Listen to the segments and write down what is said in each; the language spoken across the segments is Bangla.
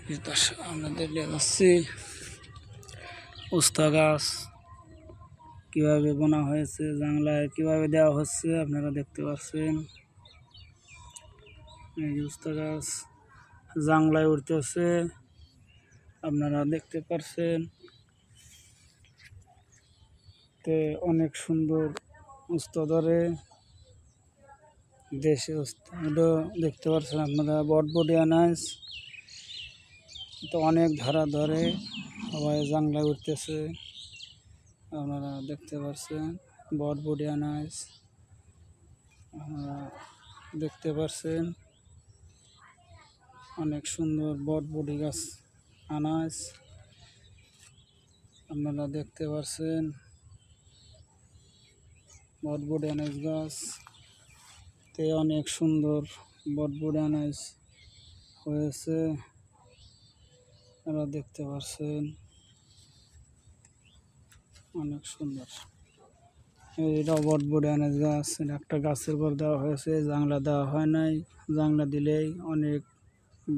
আপনাদের দেখাচ্ছি উস্তা গাছ কিভাবে বোনা হয়েছে, জাংলায় কিভাবে দেওয়া হচ্ছে আপনারা দেখতে পাচ্ছেন। এই যে উস্তা গাছ জাংলায় উঠতেছে, আপনারা দেখতে পাচ্ছেন। তে অনেক সুন্দর উস্তা ধরে দেশে উস্তা দেখতে পাচ্ছেন আপনারা। বটবটি আনাজ তো অনেক ধারা ধরে সবাই জাংলায় উঠতেছে, আপনারা দেখতে পাচ্ছেন। বটবটি আনাজ আপনারা দেখতে পাচ্ছেন, অনেক সুন্দর বটবটি গাছ আনাজ আপনারা দেখতে পাচ্ছেন। বটবটি আনাজ গাছ তে অনেক সুন্দর বটবটি আনাজ হয়েছে, আপনারা দেখতে পাচ্ছেন, অনেক সুন্দর। এটা বটবটি আনাজ গাছ, এটা একটা গাছের পর দেওয়া হয়েছে, জাংলা দেওয়া হয় নাই। জাংলা দিলেই অনেক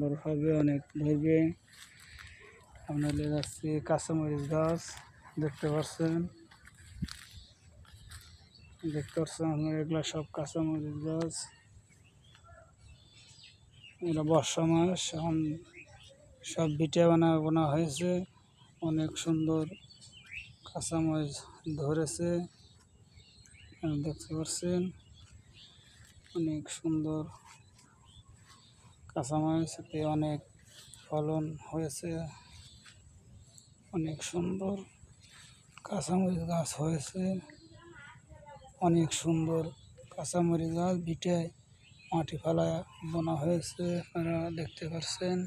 বড় হবে, অনেক ধরবে। আপনার যাচ্ছে কাঁচামরিচ গাছ দেখতে পাচ্ছেন, আপনার এগুলা সব কাঁচামরিচ গাছ। এটা বর্ষা মাস, এখন সব ভিটে বোনা হয়েছে, অনেক সুন্দর কাঁচামরিচ ধরেছে, দেখতে পাচ্ছেন। অনেক সুন্দর কাঁচামরিচতে অনেক ফলন হয়েছে, অনেক সুন্দর কাঁচামরিচ গাছ হয়েছে, অনেক সুন্দর কাঁচামরিচ গাছ ভিটে মাটি ফেলায় বোনা হয়েছে, আপনারা দেখতে পাচ্ছেন।